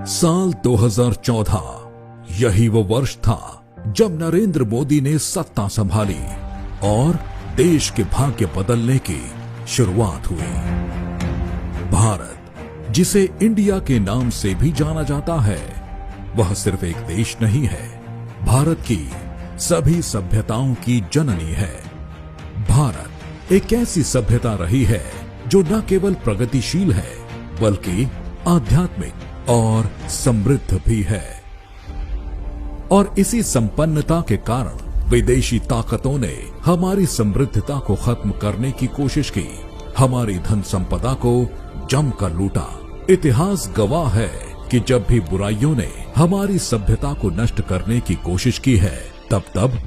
साल 2014 यही वो वर्ष था जब नरेंद्र मोदी ने सत्ता संभाली और देश के भाग्य बदलने की शुरुआत हुई। भारत, जिसे इंडिया के नाम से भी जाना जाता है, वह सिर्फ एक देश नहीं है, भारत की सभी सभ्यताओं की जननी है। भारत एक ऐसी सभ्यता रही है जो न केवल प्रगतिशील है बल्कि आध्यात्मिक और समृद्ध भी है। और इसी संपन्नता के कारण विदेशी ताकतों ने हमारी समृद्धता को खत्म करने की कोशिश की, हमारी धन संपदा को जमकर लूटा। इतिहास गवाह है कि जब भी बुराइयों ने हमारी सभ्यता को नष्ट करने की कोशिश की है, तब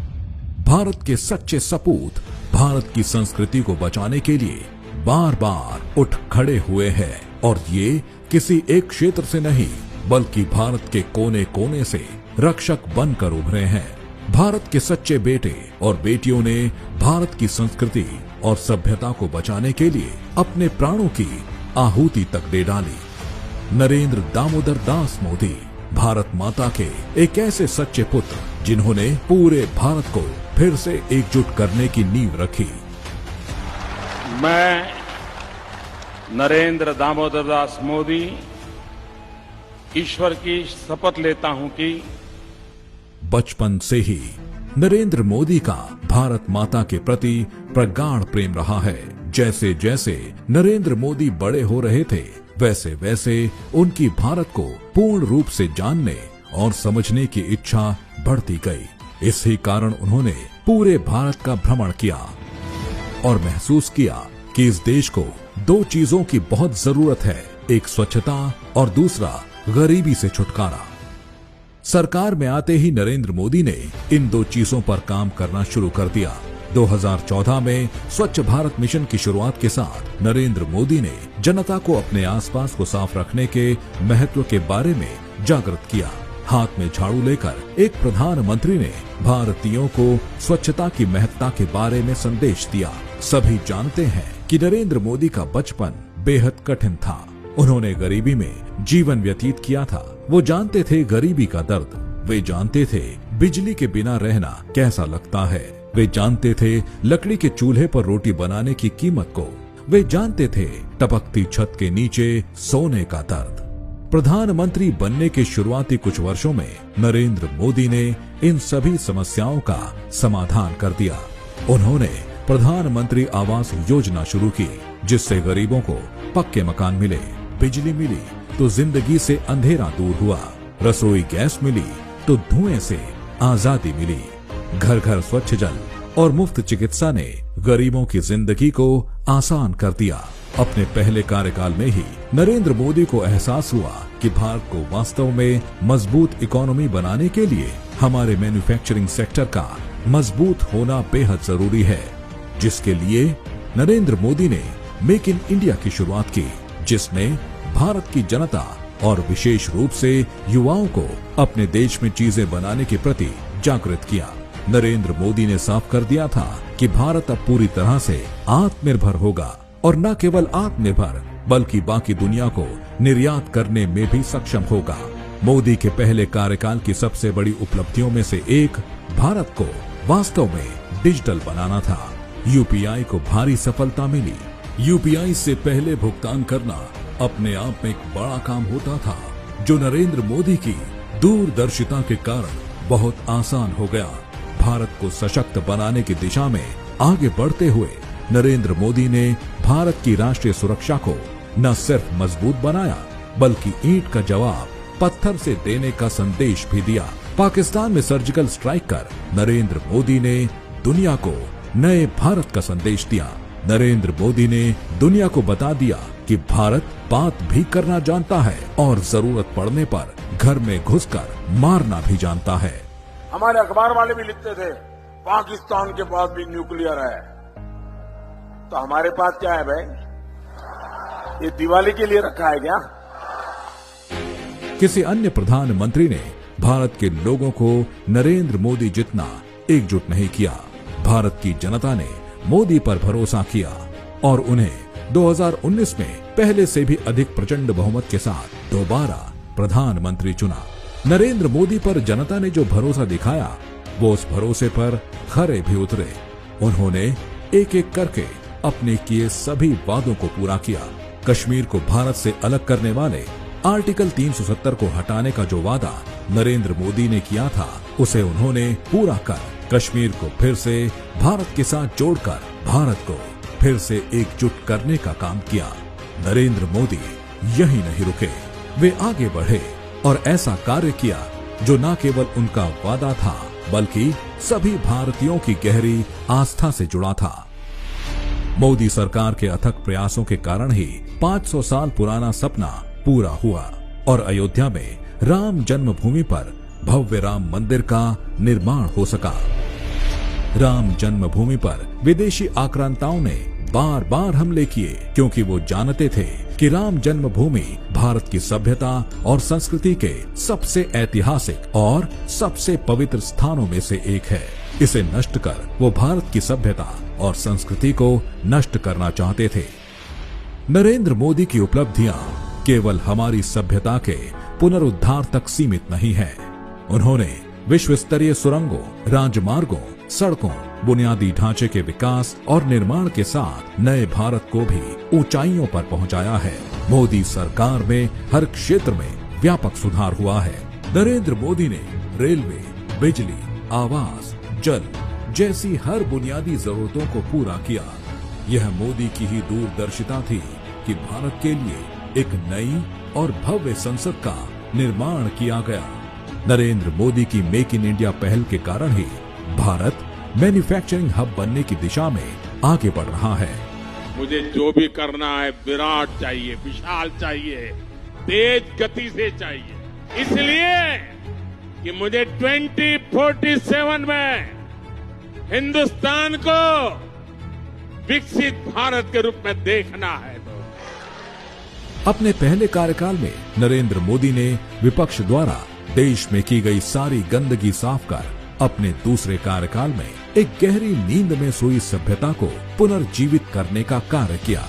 भारत के सच्चे सपूत भारत की संस्कृति को बचाने के लिए बार बार उठ खड़े हुए हैं। और ये किसी एक क्षेत्र से नहीं बल्कि भारत के कोने कोने से रक्षक बनकर उभरे हैं। भारत के सच्चे बेटे और बेटियों ने भारत की संस्कृति और सभ्यता को बचाने के लिए अपने प्राणों की आहुति तक दे डाली। नरेंद्र दामोदर दास मोदी भारत माता के एक ऐसे सच्चे पुत्र जिन्होंने पूरे भारत को फिर से एकजुट करने की नींव रखी। मैं नरेंद्र दामोदर दास मोदी ईश्वर की शपथ लेता हूं कि बचपन से ही नरेंद्र मोदी का भारत माता के प्रति प्रगाढ़ प्रेम रहा है। जैसे जैसे नरेंद्र मोदी बड़े हो रहे थे, वैसे वैसे उनकी भारत को पूर्ण रूप से जानने और समझने की इच्छा बढ़ती गई। इसी कारण उन्होंने पूरे भारत का भ्रमण किया और महसूस किया कि इस देश को दो चीजों की बहुत जरूरत है, एक स्वच्छता और दूसरा गरीबी से छुटकारा। सरकार में आते ही नरेंद्र मोदी ने इन दो चीजों पर काम करना शुरू कर दिया। 2014 में स्वच्छ भारत मिशन की शुरुआत के साथ नरेंद्र मोदी ने जनता को अपने आसपास को साफ रखने के महत्व के बारे में जागृत किया। हाथ में झाड़ू लेकर एक प्रधानमंत्री ने भारतीयों को स्वच्छता की महत्ता के बारे में संदेश दिया। सभी जानते हैं कि नरेंद्र मोदी का बचपन बेहद कठिन था। उन्होंने गरीबी में जीवन व्यतीत किया था। वो जानते थे गरीबी का दर्द, वे जानते थे बिजली के बिना रहना कैसा लगता है, वे जानते थे लकड़ी के चूल्हे पर रोटी बनाने की कीमत को, वे जानते थे टपकती छत के नीचे सोने का दर्द। प्रधानमंत्री बनने के शुरुआती कुछ वर्षों में नरेंद्र मोदी ने इन सभी समस्याओं का समाधान कर दिया। उन्होंने प्रधानमंत्री आवास योजना शुरू की, जिससे गरीबों को पक्के मकान मिले, बिजली मिली तो जिंदगी से अंधेरा दूर हुआ, रसोई गैस मिली तो धुएं से आजादी मिली, घर घर स्वच्छ जल और मुफ्त चिकित्सा ने गरीबों की जिंदगी को आसान कर दिया। अपने पहले कार्यकाल में ही नरेंद्र मोदी को एहसास हुआ कि भारत को वास्तव में मजबूत इकोनॉमी बनाने के लिए हमारे मैन्युफैक्चरिंग सेक्टर का मजबूत होना बेहद जरूरी है, जिसके लिए नरेंद्र मोदी ने मेक इन इंडिया की शुरुआत की, जिसने भारत की जनता और विशेष रूप से युवाओं को अपने देश में चीजें बनाने के प्रति जागृत किया। नरेंद्र मोदी ने साफ कर दिया था कि भारत अब पूरी तरह से आत्मनिर्भर होगा और न केवल आत्मनिर्भर बल्कि बाकी दुनिया को निर्यात करने में भी सक्षम होगा। मोदी के पहले कार्यकाल की सबसे बड़ी उपलब्धियों में से एक भारत को वास्तव में डिजिटल बनाना था। यूपीआई को भारी सफलता मिली। यूपीआई से पहले भुगतान करना अपने आप में एक बड़ा काम होता था, जो नरेंद्र मोदी की दूरदर्शिता के कारण बहुत आसान हो गया। भारत को सशक्त बनाने की दिशा में आगे बढ़ते हुए नरेंद्र मोदी ने भारत की राष्ट्रीय सुरक्षा को न सिर्फ मजबूत बनाया बल्कि ईंट का जवाब पत्थर से देने का संदेश भी दिया। पाकिस्तान में सर्जिकल स्ट्राइक कर नरेंद्र मोदी ने दुनिया को नए भारत का संदेश दिया। नरेंद्र मोदी ने दुनिया को बता दिया कि भारत बात भी करना जानता है और जरूरत पड़ने पर घर में घुसकर मारना भी जानता है। हमारे अखबार वाले भी लिखते थे पाकिस्तान के पास भी न्यूक्लियर है, तो हमारे पास क्या है भाई? ये दिवाली के लिए रखा है क्या? किसी अन्य प्रधानमंत्री ने भारत के लोगों को नरेंद्र मोदी जितना एकजुट नहीं किया। भारत की जनता ने मोदी पर भरोसा किया और उन्हें 2019 में पहले से भी अधिक प्रचंड बहुमत के साथ दोबारा प्रधानमंत्री चुना। नरेंद्र मोदी पर जनता ने जो भरोसा दिखाया, वो उस भरोसे पर खरे भी उतरे। उन्होंने एक एक करके अपने किए सभी वादों को पूरा किया। कश्मीर को भारत से अलग करने वाले आर्टिकल 370 को हटाने का जो वादा नरेंद्र मोदी ने किया था, उसे उन्होंने पूरा कर कश्मीर को फिर से भारत के साथ जोड़कर भारत को फिर से एकजुट करने का काम किया। नरेंद्र मोदी यही नहीं रुके, वे आगे बढ़े और ऐसा कार्य किया जो न केवल उनका वादा था, बल्कि सभी भारतीयों की गहरी आस्था से जुड़ा था। मोदी सरकार के अथक प्रयासों के कारण ही 500 साल पुराना सपना पूरा हुआ और अयोध्या में राम जन्मभूमि पर भव्य राम मंदिर का निर्माण हो सका। राम जन्मभूमि पर विदेशी आक्रांताओं ने बार बार हमले किए, क्योंकि वो जानते थे कि राम जन्मभूमि भारत की सभ्यता और संस्कृति के सबसे ऐतिहासिक और सबसे पवित्र स्थानों में से एक है। इसे नष्ट कर वो भारत की सभ्यता और संस्कृति को नष्ट करना चाहते थे। नरेंद्र मोदी की उपलब्धियां केवल हमारी सभ्यता के पुनरुद्धार तक सीमित नहीं है। उन्होंने विश्व स्तरीय सुरंगों, राजमार्गों, सड़कों, बुनियादी ढांचे के विकास और निर्माण के साथ नए भारत को भी ऊंचाइयों पर पहुंचाया है। मोदी सरकार में हर क्षेत्र में व्यापक सुधार हुआ है। नरेंद्र मोदी ने रेलवे, बिजली, आवास, जल जैसी हर बुनियादी जरूरतों को पूरा किया। यह मोदी की ही दूरदर्शिता थी कि भारत के लिए एक नई और भव्य संसद का निर्माण किया गया। नरेंद्र मोदी की मेक इन इंडिया पहल के कारण ही भारत मैन्युफैक्चरिंग हब बनने की दिशा में आगे बढ़ रहा है। मुझे जो भी करना है विराट चाहिए, विशाल चाहिए, तेज गति से चाहिए। इसलिए कि मुझे 2047 में हिंदुस्तान को विकसित भारत के रूप में देखना है। अपने पहले कार्यकाल में नरेंद्र मोदी ने विपक्ष द्वारा देश में की गई सारी गंदगी साफ कर अपने दूसरे कार्यकाल में एक गहरी नींद में सोई सभ्यता को पुनर्जीवित करने का कार्य किया।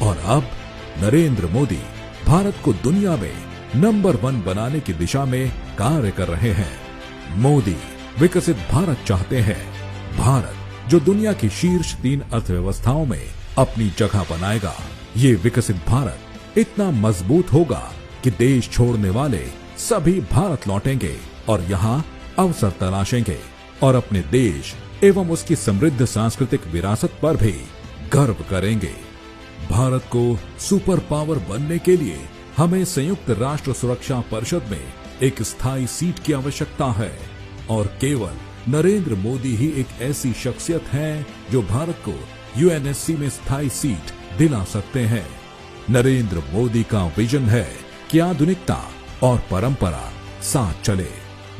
और अब नरेंद्र मोदी भारत को दुनिया में नंबर 1 बनाने की दिशा में कार्य कर रहे हैं। मोदी विकसित भारत चाहते हैं, भारत जो दुनिया की शीर्ष 3 अर्थव्यवस्थाओं में अपनी जगह बनाएगा। ये विकसित भारत इतना मजबूत होगा कि देश छोड़ने वाले सभी भारत लौटेंगे और यहाँ अवसर तलाशेंगे और अपने देश एवं उसकी समृद्ध सांस्कृतिक विरासत पर भी गर्व करेंगे। भारत को सुपर पावर बनने के लिए हमें संयुक्त राष्ट्र सुरक्षा परिषद में एक स्थायी सीट की आवश्यकता है और केवल नरेंद्र मोदी ही एक ऐसी शख्सियत है जो भारत को यूएनएससी में स्थायी सीट दिला सकते हैं। नरेंद्र मोदी का विजन है कि आधुनिकता और परंपरा साथ चले।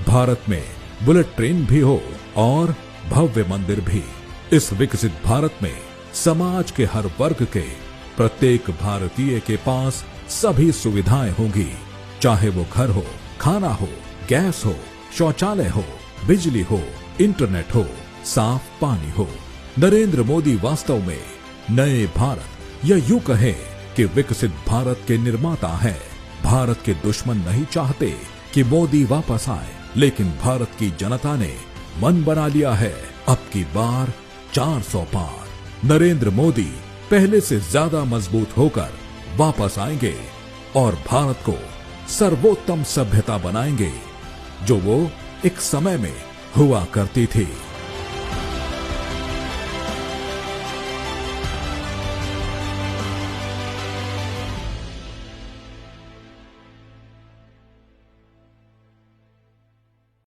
भारत में बुलेट ट्रेन भी हो और भव्य मंदिर भी। इस विकसित भारत में समाज के हर वर्ग के प्रत्येक भारतीय के पास सभी सुविधाएं होंगी, चाहे वो घर हो, खाना हो, गैस हो, शौचालय हो, बिजली हो, इंटरनेट हो, साफ पानी हो। नरेंद्र मोदी वास्तव में नए भारत या यूं कहे कि विकसित भारत के निर्माता हैं। भारत के दुश्मन नहीं चाहते कि मोदी वापस आए, लेकिन भारत की जनता ने मन बना लिया है अब की बार 400 पार। नरेंद्र मोदी पहले से ज्यादा मजबूत होकर वापस आएंगे और भारत को सर्वोत्तम सभ्यता बनाएंगे जो वो एक समय में हुआ करती थी।